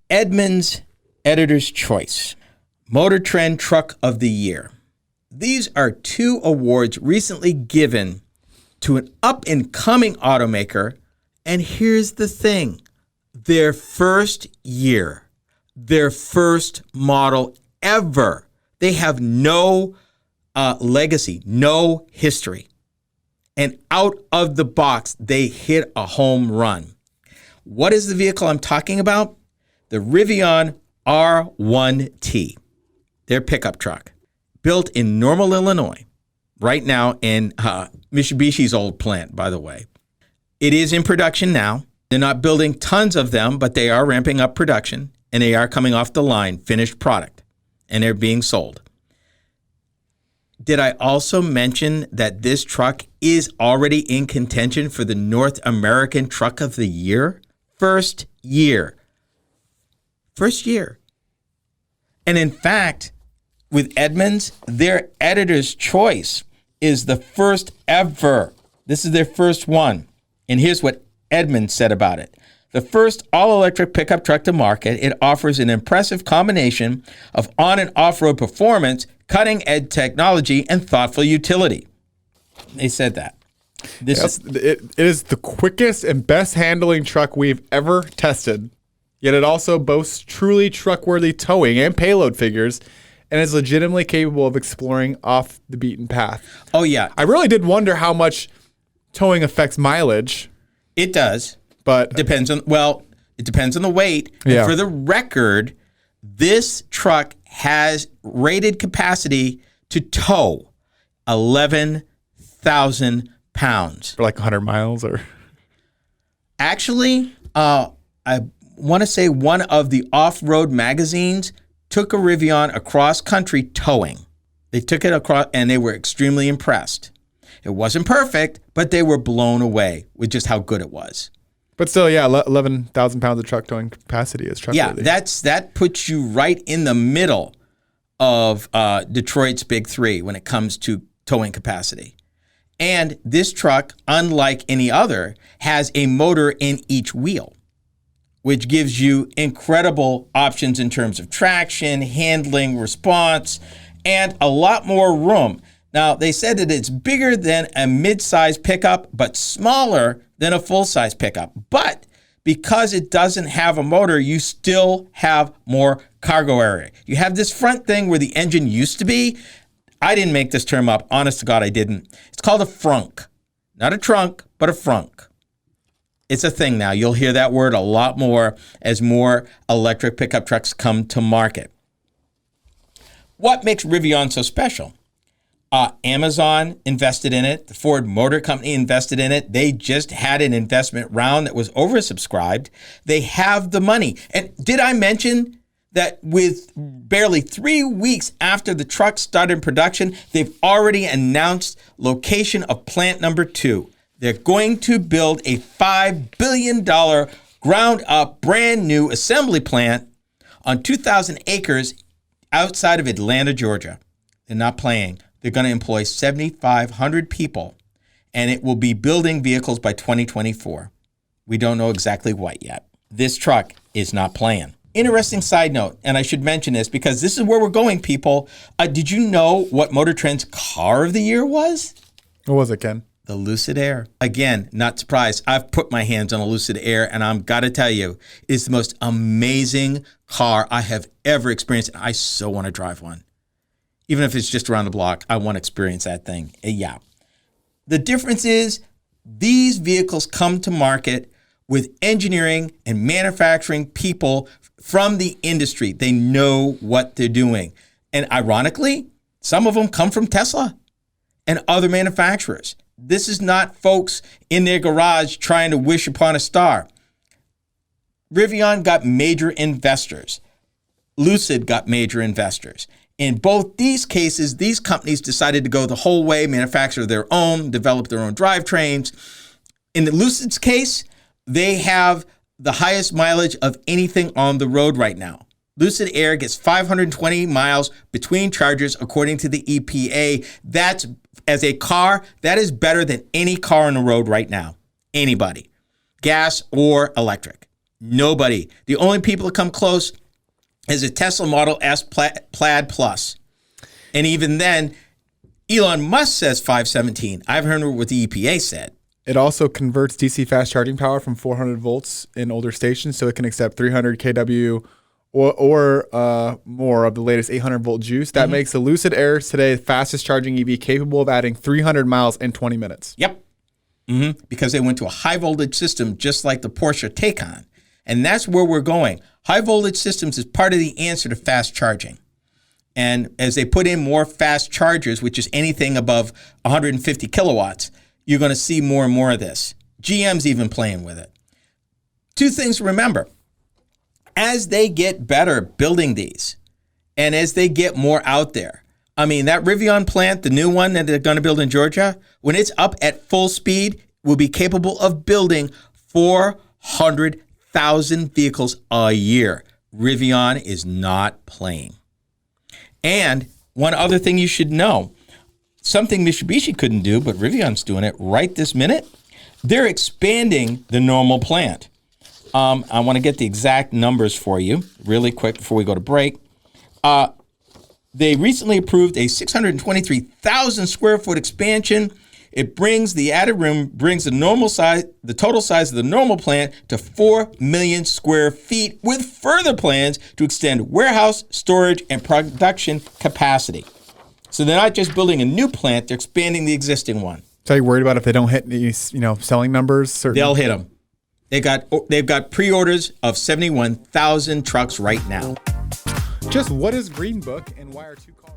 Edmunds Editor's Choice, Motor Trend Truck of the Year. These are 2 awards recently given to an up-and-coming automaker, and here's the thing. Their first year, their first model ever. They have no legacy, no history. And out of the box, they hit a home run. What is the vehicle I'm talking about? The Rivian R1T, their pickup truck, built in Normal, Illinois, right now in Mitsubishi's old plant, by the way. It is in production now. They're not building tons of them, but they are ramping up production, and they are coming off the line, finished product, and they're being sold. Did I also mention that this truck is already in contention for the North American Truck of the Year? First year. And in fact, with Edmunds, their editor's choice is the first ever. This is their first one. And here's what Edmunds said about it. The first all-electric pickup truck to market, it offers an impressive combination of on- and off-road performance, cutting-edge technology, and thoughtful utility. They said that. It is the quickest and best handling truck we've ever tested. Yet it also boasts truly truck-worthy towing and payload figures, and is legitimately capable of exploring off the beaten path. Oh, yeah. I really did wonder how much towing affects mileage. It does. But it depends on the weight. Yeah. And for the record, this truck has rated capacity to tow 11,000 pounds. For like 100 miles or? Actually, I want to say one of the off-road magazines took a Rivian across country towing. They took it across and they were extremely impressed. It wasn't perfect, but they were blown away with just how good it was. But still, yeah, 11,000 pounds of truck towing capacity is truckworthy. Yeah, that puts you right in the middle of Detroit's Big Three when it comes to towing capacity. And this truck, unlike any other, has a motor in each wheel, which gives you incredible options in terms of traction, handling, response, and a lot more room. Now, they said that it's bigger than a mid-size pickup, but smaller than a full-size pickup. But because it doesn't have a motor, you still have more cargo area. You have this front thing where the engine used to be. I didn't make this term up. Honest to God, I didn't. It's called a frunk. Not a trunk, but a frunk. It's a thing now. You'll hear that word a lot more as more electric pickup trucks come to market. What makes Rivian so special? Amazon invested in it. The Ford Motor Company invested in it. They just had an investment round that was oversubscribed. They have the money. And did I mention that with barely 3 weeks after the truck started production, they've already announced location of plant number 2. They're going to build a $5 billion ground-up, brand-new assembly plant on 2,000 acres outside of Atlanta, Georgia. They're not playing. They're going to employ 7,500 people, and it will be building vehicles by 2024. We don't know exactly what yet. This truck is not playing. Interesting side note, and I should mention this because this is where we're going, people. Did you know what Motor Trend's car of the year was? What was it, Ken? The Lucid Air. Again, not surprised. I've put my hands on a Lucid Air, and I've got to tell you, it's the most amazing car I have ever experienced. I so want to drive one. Even if it's just around the block, I want to experience that thing. Yeah. The difference is these vehicles come to market with engineering and manufacturing people from the industry. They know what they're doing. And ironically, some of them come from Tesla and other manufacturers. This is not folks in their garage trying to wish upon a star. Rivian got major investors. Lucid got major investors. In both these cases, these companies decided to go the whole way, manufacture their own, develop their own drivetrains. In the Lucid's case, they have the highest mileage of anything on the road right now. Lucid Air gets 520 miles between chargers, according to the EPA. That's, as a car, that is better than any car on the road right now. Anybody. Gas or electric. Nobody. The only people that come close is a Tesla Model S Plaid Plus. And even then, Elon Musk says 517. I've heard what the EPA said. It also converts DC fast charging power from 400 volts in older stations, so it can accept 300 kW or more of the latest 800 volt juice. That makes the Lucid Air today the fastest charging EV, capable of adding 300 miles in 20 minutes. Yep. Because they went to a high voltage system just like the Porsche Taycan. And that's where we're going. High voltage systems is part of the answer to fast charging. And as they put in more fast chargers, which is anything above 150 kilowatts, you're going to see more and more of this. GM's even playing with it. Two things to remember. As they get better building these, and as they get more out there, I mean, that Rivian plant, the new one that they're going to build in Georgia, when it's up at full speed, will be capable of building 400,000 vehicles a year. Rivian is not playing. And one other thing you should know, something Mitsubishi couldn't do, but Rivian's doing it right this minute. They're expanding the normal plant. I want to get the exact numbers for you really quick before we go to break. They recently approved a 623,000 square foot expansion. It brings the added room, brings the total size of the normal plant to 4 million square feet, with further plans to extend warehouse, storage, and production capacity. So they're not just building a new plant, they're expanding the existing one. So you're worried about if they don't hit these, selling numbers? They'll hit them. They've got pre-orders of 71,000 trucks right now. Just what is Green Book and why are two cars?